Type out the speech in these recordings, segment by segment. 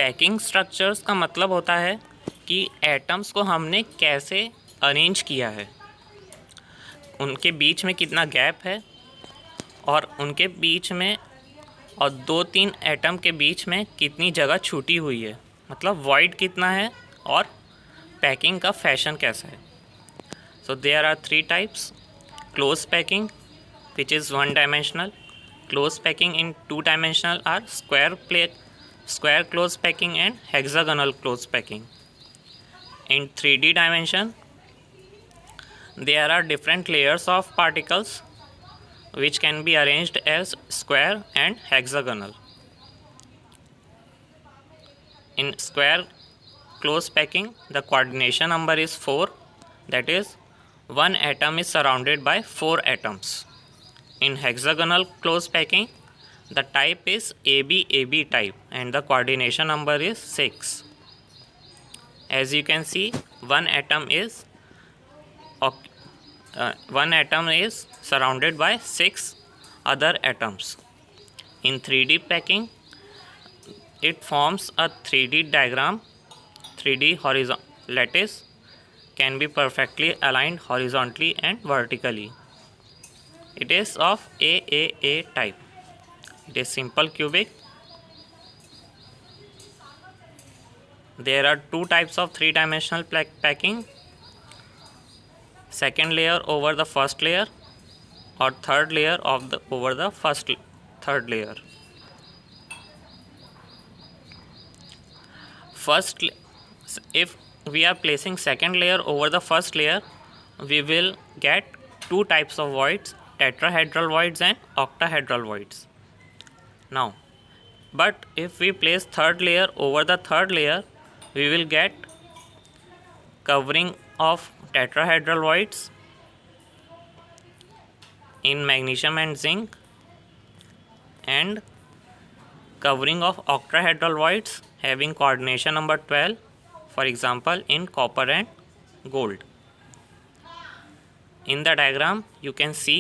Packing structures का मतलब होता है कि एटम्स को हमने कैसे अरेंज किया है, उनके बीच में कितना गैप है और उनके बीच में और 2-3 एटम के बीच में कितनी जगह छूटी हुई है, मतलब वॉइड कितना है और पैकिंग का फैशन कैसा है। So there are 3 types: close packing which is one dimensional, close packing in 2 dimensional are square close packing and hexagonal close packing. In 3D dimension there are different layers of particles which can be arranged as square and hexagonal. In square close packing the coordination number is 4, that is one atom is surrounded by 4 atoms. In hexagonal close packing the type is ABAB type and the coordination number is 6. As you can see, one atom is surrounded by 6 other atoms. In 3D packing it forms a 3D diagram. 3D horizontal lattice can be perfectly aligned horizontally and vertically. It is of AAA type. It is simple cubic. There are 2 types of 3-dimensional packing: second layer over the first layer or third layer over the third layer. If we are placing second layer over the first layer, we will get 2 types of voids: tetrahedral voids and octahedral voids. Now, but if we place third layer over the third layer, we will get covering of tetrahedral voids in magnesium and zinc and covering of octahedral voids having coordination number 12, for example in copper and gold. In the diagram you can see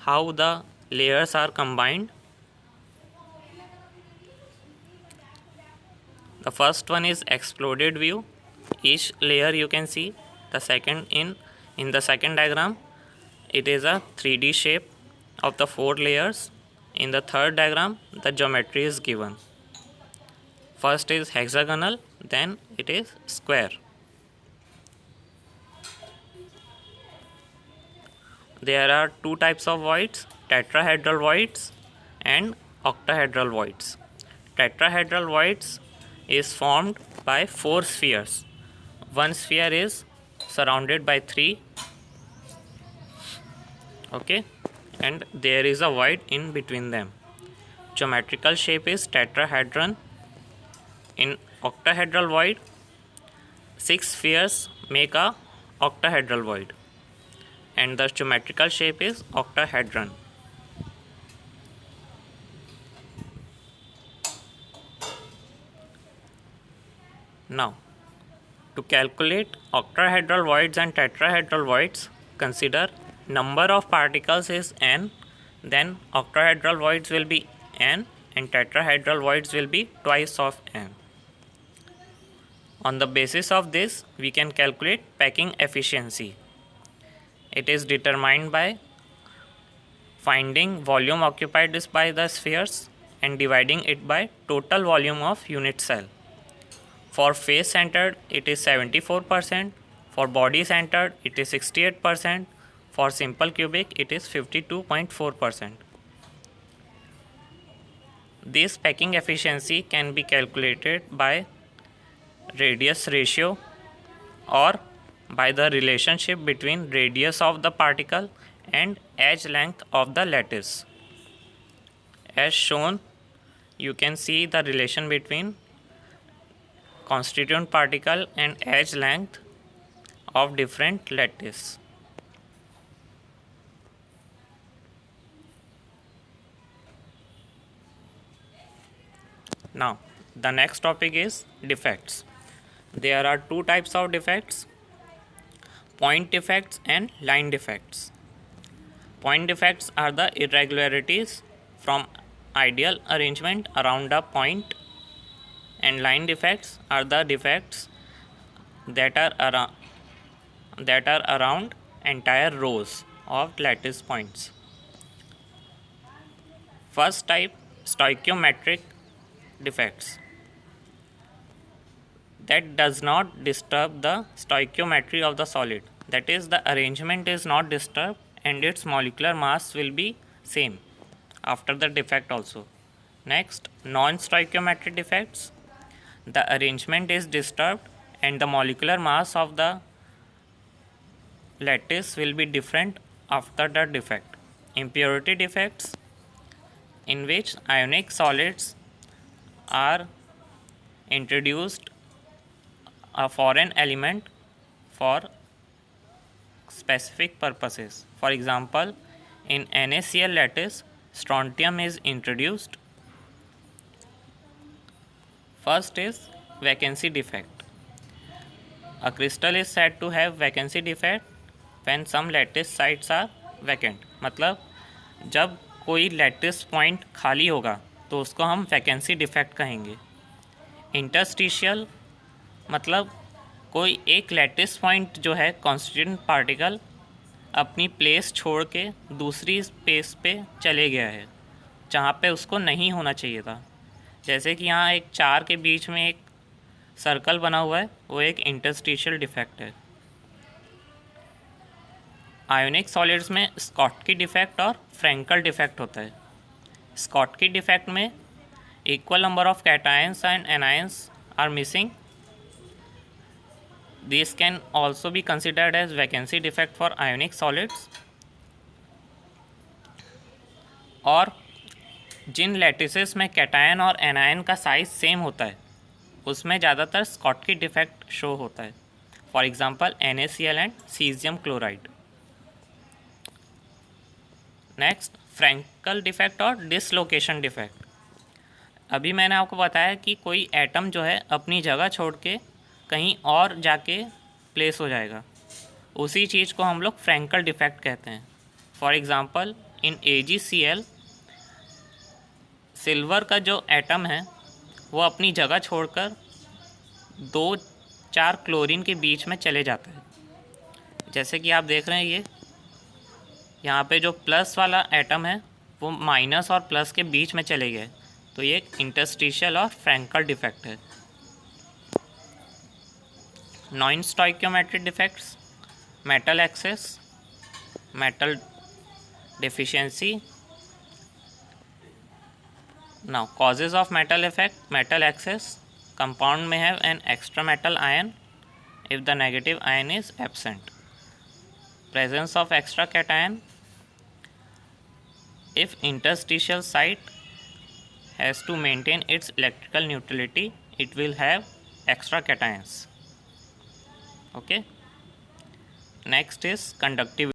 how the layers are combined. The first one is exploded view. Each layer you can see. The second in the second diagram it is a 3D shape of the 4 layers. In the third diagram the geometry is given. First is hexagonal, then it is square. There are 2 types of voids: tetrahedral voids and octahedral voids. Tetrahedral voids is formed by 4 spheres. One sphere is surrounded by 3, okay, and there is a void in between them. Geometrical shape is tetrahedron. In octahedral void 6 spheres make a octahedral void and the geometrical shape is octahedron. Now, to calculate octahedral voids and tetrahedral voids, consider number of particles is n, then octahedral voids will be n and tetrahedral voids will be twice of n. On the basis of this, we can calculate packing efficiency. It is determined by finding volume occupied by the spheres and dividing it by total volume of unit cell. For face centered it is 74%, for body centered it is 68%, for simple cubic it is 52.4%. This packing efficiency can be calculated by radius ratio or by the relationship between radius of the particle and edge length of the lattice. As shown, you can see the relation between constituent particle and edge length of different lattice. Now, the next topic is defects. There are 2 types of defects: point defects and line defects. Point defects are the irregularities from ideal arrangement around a point and line defects are the defects that are around entire rows of lattice points. First type, stoichiometric defects. That does not disturb the stoichiometry of the solid. That is, the arrangement is not disturbed and its molecular mass will be same after the defect also. Next, non-stoichiometric defects. The arrangement is disturbed and the molecular mass of the lattice will be different after the defect. Impurity defects, in which ionic solids are introduced a foreign element for specific purposes. For example, in NaCl lattice, strontium is introduced. First is vacancy defect. A crystal is said to have vacancy defect when some lattice sites are vacant. मतलब जब कोई lattice point खाली होगा तो उसको हम vacancy defect कहेंगे. Interstitial मतलब कोई एक लैटिस पॉइंट जो है कॉन्स्टिट्यूएंट पार्टिकल अपनी प्लेस छोड़ के दूसरी स्पेस पे चले गया है जहाँ पे उसको नहीं होना चाहिए था. जैसे कि यहाँ एक 4 के बीच में एक सर्कल बना हुआ है, वो एक इंटरस्टिशियल डिफेक्ट है. आयोनिक सॉलिड्स में स्कॉटकी डिफेक्ट और फ्रैंकल डिफेक्ट होता है. स्कॉटकी डिफेक्ट में equal number of cations and anions are missing. This can also be considered as vacancy defect for ionic solids. और जिन लैटिसेस में कैटायन और एनायन का साइज सेम होता है उसमें ज़्यादातर स्कॉटकी डिफेक्ट शो होता है. For example NaCl and caesium chloride. Next, Frenkel defect और डिसलोकेशन डिफेक्ट. अभी मैंने आपको बताया कि कोई एटम जो है अपनी जगह छोड़ के कहीं और जाके प्लेस हो जाएगा, उसी चीज़ को हम लोग फ्रैंकल डिफेक्ट कहते हैं. For example in AgCl, silver का जो एटम है वो अपनी जगह छोड़कर 2-4 क्लोरीन के बीच में चले जाता है. जैसे कि आप देख रहे हैं, यहाँ पे जो प्लस वाला एटम है वो माइनस और प्लस के बीच में चले गए, तो ये एक इंटरस्टिशियल और फ्रैंकल डिफेक्ट है. Non stoichiometric defects, metal excess, metal deficiency. Now causes of metal effect, metal excess. Compound में have an extra metal ion if the negative ion is absent. Presence of extra cation. If interstitial site has to maintain its electrical neutrality, it will have extra cations. Okay. Next is conductivity.